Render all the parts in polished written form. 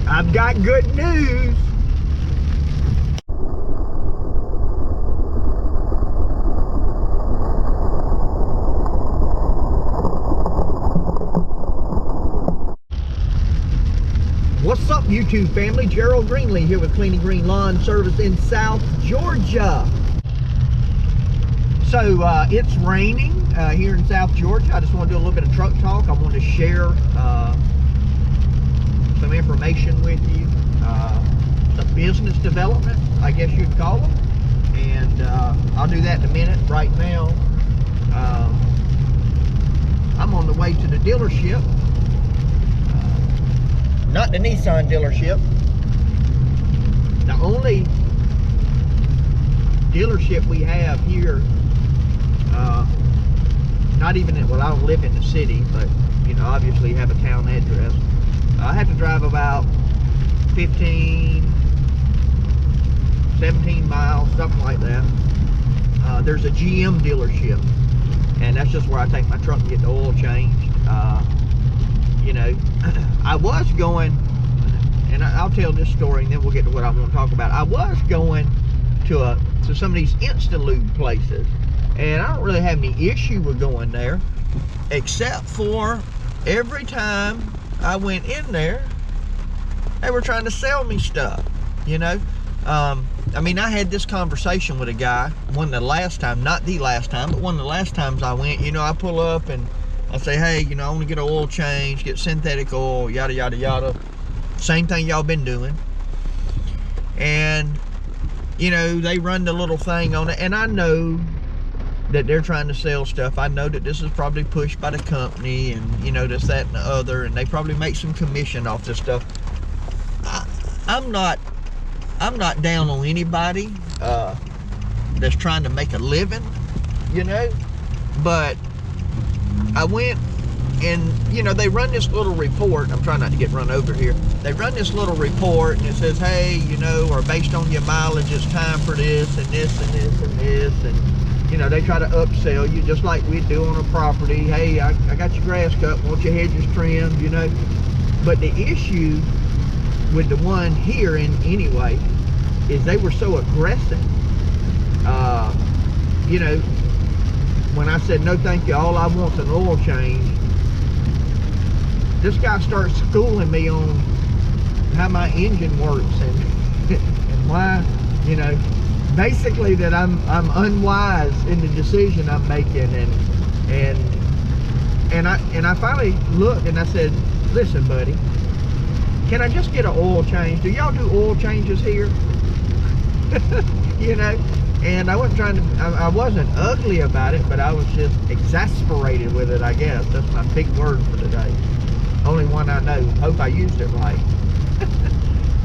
I've got good news. What's up, YouTube family? Gerald Greenlee here with Clean and Green Lawn Service in South Georgia. So it's raining here in South Georgia. I just want to do a little bit of truck talk. I want to share some information with you, some business development, I guess you'd call them. And I'll do that in a minute. Right now, I'm on the way to the dealership. Not the Nissan dealership. The only dealership we have here, not even in, well, I don't live in the city, but you know, obviously have a town address. I have to drive about 15, 17 miles, something like that. There's a GM dealership, and that's just where I take my truck and get the oil changed. You know, I was going, and I'll tell this story and then we'll get to what I want to talk about. I was going to some of these Instalube places, and I don't really have any issue with going there, except for every time I went in there, they were trying to sell me stuff, you know. I mean, I had this conversation with a guy one of the last time, not the last time, but one of the last times I went. You know, I pull up and I say, hey, you know, I want to get an oil change, get synthetic oil, yada, yada, yada. Same thing y'all been doing. And, you know, they run the little thing on it. And I know that they're trying to sell stuff. I know that this is probably pushed by the company and, you know, this, that, and the other. And they probably make some commission off this stuff. I'm not down on anybody that's trying to make a living, you know. But I went and, you know, they run this little report. I'm trying not to get run over here. They run this little report and it says, hey, you know, or based on your mileage, it's time for this and this and this and this. And, you know, they try to upsell you just like we do on a property. Hey, I got your grass cut. Want your hedges trimmed, you know. But the issue with the one here anyway is they were so aggressive. You know, when I said, no thank you, all I want's an oil change, this guy starts schooling me on how my engine works and and why, you know, basically that I'm unwise in the decision I'm making, and I finally looked and I said, listen buddy, can I just get an oil change? Do y'all do oil changes here? You know. And I wasn't trying to, I wasn't ugly about it, but I was just exasperated with it, I guess. That's my big word for today. Only one I know. Hope I used it right.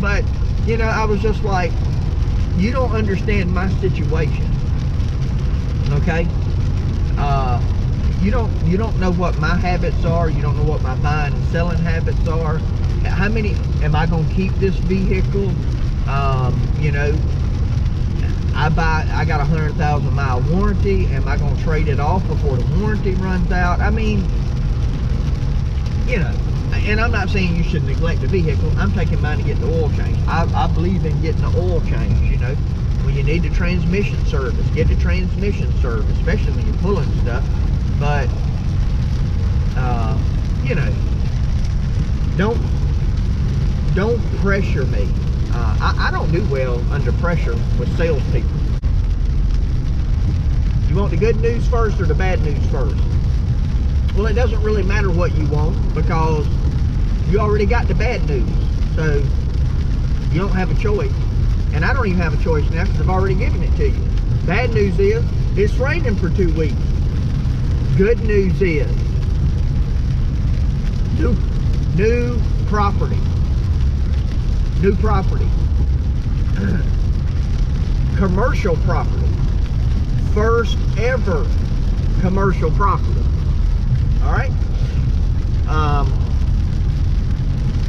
But, you know, I was just like, you don't understand my situation. Okay? You don't know what my habits are. You don't know what my buying and selling habits are. How many, am I going to keep this vehicle? You know, I got a 100,000 mile warranty. Am I going to trade it off before the warranty runs out? I mean, you know, and I'm not saying you should neglect the vehicle. I'm taking mine to get the oil change. I believe in getting the oil change, you know. When you need the transmission service, get the transmission service, especially when you're pulling stuff. But, you know, don't pressure me. I don't do well under pressure with salespeople. You want the good news first or the bad news first? Well, it doesn't really matter what you want because you already got the bad news. So you don't have a choice. And I don't even have a choice now because I've already given it to you. Bad news is it's raining for 2 weeks. Good news is new property. New property. Commercial property. First ever commercial property. All right.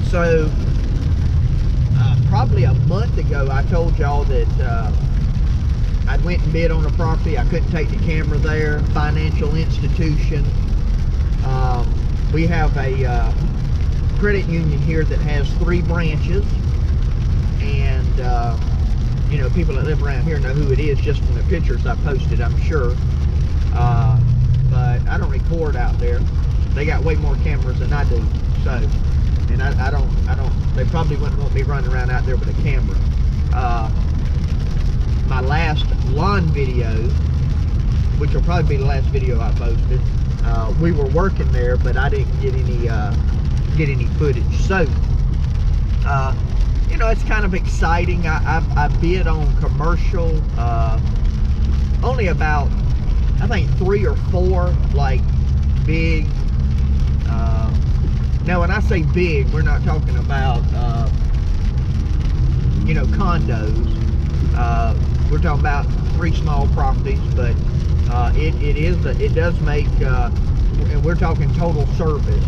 So probably a month ago I told y'all that I went and bid on a property. I couldn't take the camera there. Financial institution. We have a credit union here that has 3 branches, and you know, people that live around here know who it is just from the pictures I posted, I'm sure. But I don't record out there. They got way more cameras than I do, so, and I don't, they probably wouldn't want me running around out there with a camera. My last lawn video, which will probably be the last video I posted, we were working there, but I didn't get any footage. So, you know, it's kind of exciting. I bid on commercial, only about, I think 3 or 4 like big. Now, when I say big, we're not talking about you know, condos. We're talking about 3 small properties, but it does make, and we're talking total service,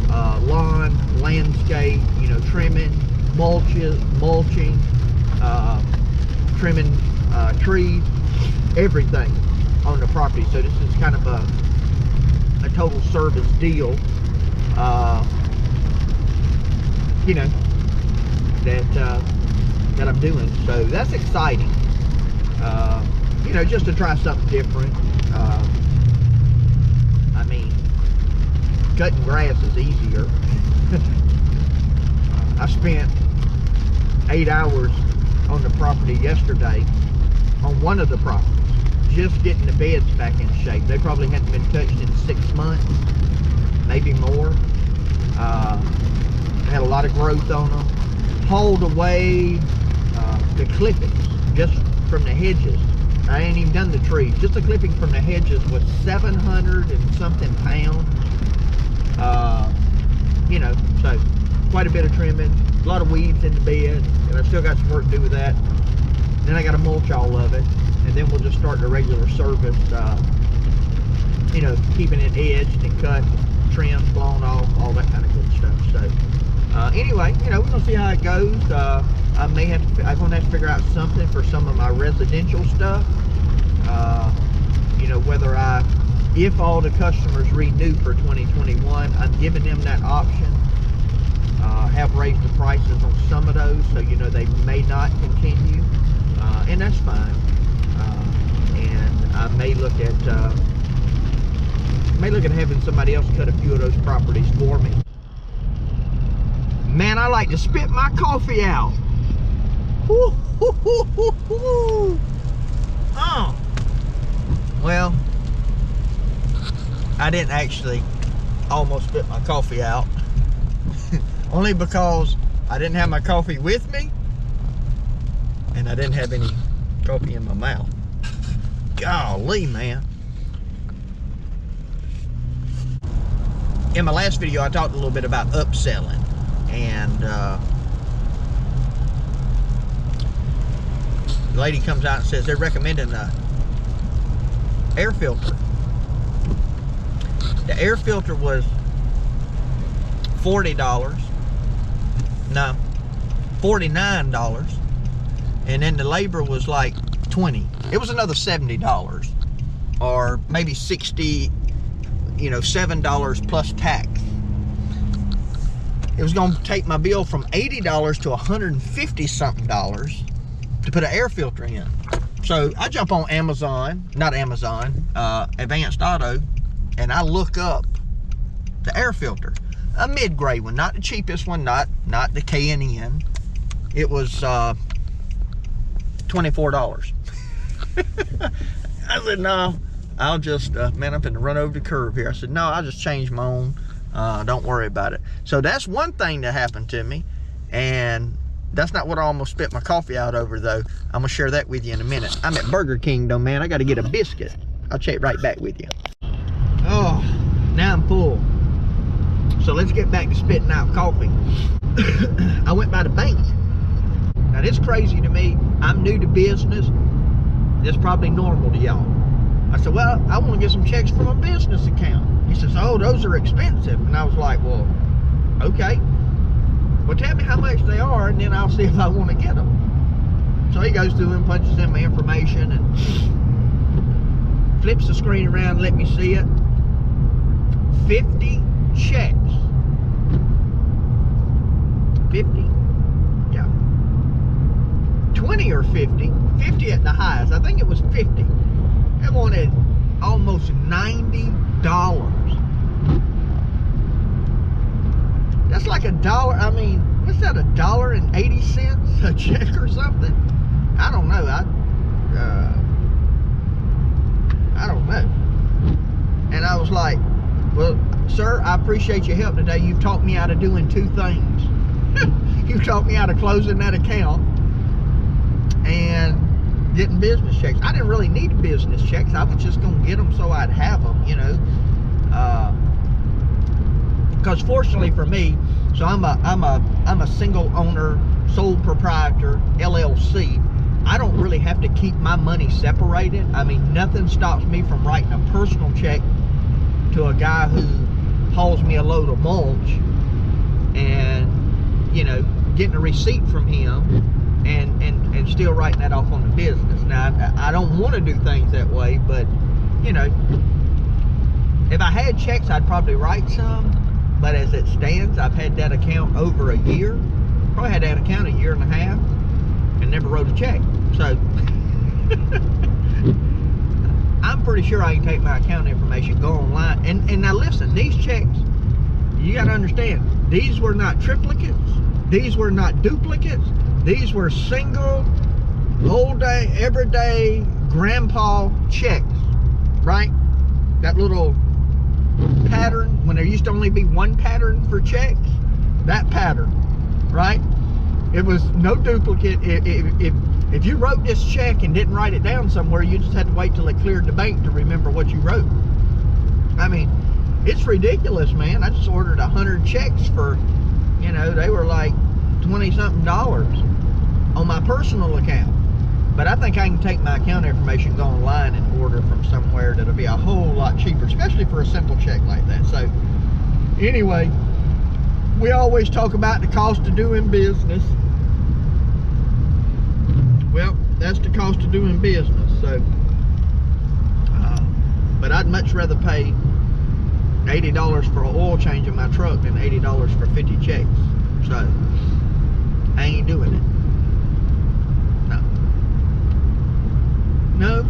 lawn, landscape, you know, trimming, mulching, trimming trees, everything on the property. So this is kind of a total service deal, you know, that I'm doing. So that's exciting, you know, just to try something different. I mean, cutting grass is easier. I spent 8 hours on the property yesterday, on one of the properties, just getting the beds back in shape. They probably hadn't been touched in 6 months, maybe more. Had a lot of growth on them. Hauled away the clippings just from the hedges. I ain't even done the trees. Just the clipping from the hedges was 700 and something pounds. You know, so quite a bit of trimming, a lot of weeds in the bed, and I've still got some work to do with that. Then I got to mulch all of it, and then we'll just start the regular service, you know, keeping it edged and cut, trimmed, blown off, all that kind of good stuff. So anyway, you know, we're gonna see how it goes. I'm gonna have to figure out something for some of my residential stuff. You know, whether if all the customers renew for 2021, I'm giving them that option. Have raised the prices on some of those, so you know they may not continue, and that's fine. And I may look at having somebody else cut a few of those properties for me. Man, I like to spit my coffee out. Woo, hoo, hoo, hoo, hoo. Oh. Well, I didn't actually almost spit my coffee out. Only because I didn't have my coffee with me, and I didn't have any coffee in my mouth. Golly, man. In my last video, I talked a little bit about upselling, and the lady comes out and says they're recommending a air filter. The air filter was $40. No, $49. And then the labor was like $20. It was another $70, or maybe 60, you know, $7 plus tax. It was going to take my bill from $80 to $150 something to put an air filter in. So I jump on Amazon, not Amazon, Advanced Auto, and I look up the air filter, a mid-grade one, not the cheapest one, not the K&N. It was $24. I said, no, I'll just, man, I'm finna run over the curve here. I said, no, I'll just change my own. Don't worry about it. So that's one thing that happened to me, and that's not what I almost spit my coffee out over, though. I'm gonna share that with you in a minute. I'm at Burger King, though, man. I gotta get a biscuit. I'll check right back with you. Oh, now I'm full. So let's get back to spitting out coffee. I went by the bank. Now, this is crazy to me. I'm new to business. It's probably normal to y'all. I said, well, I want to get some checks from a business account. He says, oh, those are expensive. And I was like, well, okay. Well, tell me how much they are, and then I'll see if I want to get them. So he goes through and punches in my information and flips the screen around, let me see it. 50 checks 50. Yeah. 20 or 50. 50 at the highest. I think it was 50. They wanted almost $90. That's like $1. I mean, what's that, $1.80 a check or something? I don't know. I don't know. And I was like, well, sir, I appreciate your help today. You've taught me out of doing two things. You've taught me out of closing that account and getting business checks. I didn't really need business checks. I was just going to get them so I'd have them, you know. Because fortunately for me, so I'm a single owner, sole proprietor, LLC. I don't really have to keep my money separated. I mean, nothing stops me from writing a personal check to a guy who hauls me a load of mulch and, you know, getting a receipt from him and still writing that off on the business. Now, I don't want to do things that way, but, you know, if I had checks, I'd probably write some. But as it stands, I've had that account over a year. Probably had that account a year and a half and never wrote a check. So I'm pretty sure I can take my account information, go online, and now listen, these checks, you got to understand, these were not triplicates, these were not duplicates, these were single, whole day, everyday grandpa checks, right? That little pattern, when there used to only be one pattern for checks, that pattern, right? It was no duplicate. If you wrote this check and didn't write it down somewhere, you just had to wait till it cleared the bank to remember what you wrote. I mean, it's ridiculous, man. I just ordered 100 checks for, you know, they were like $20-something on my personal account. But I think I can take my account information, go online and order from somewhere that'll be a whole lot cheaper, especially for a simple check like that. So anyway, we always talk about the cost of doing business. Well, that's the cost of doing business. So, but I'd much rather pay $80 for an oil change in my truck than $80 for 50 checks. So I ain't doing it. No,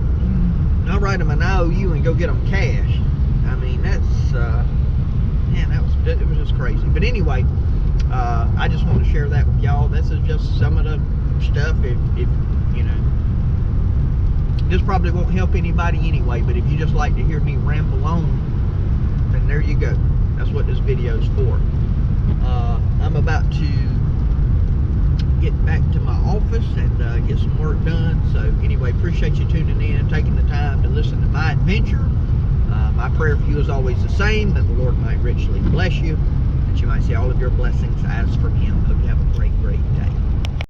I'll write them an IOU and go get them cash. I mean, that's, man, it was just crazy. But anyway, I just want to share that with y'all. This is just some of the stuff. If you know, this probably won't help anybody anyway, but if you just like to hear me ramble on, then there you go. That's what this video is for. I'm about to get back to my office and get some work done. So anyway, appreciate you tuning in, taking the time to listen to my adventure. My prayer for you is always the same, that the Lord might richly bless you, that you might see all of your blessings as from Him. Hope you have a great, great day.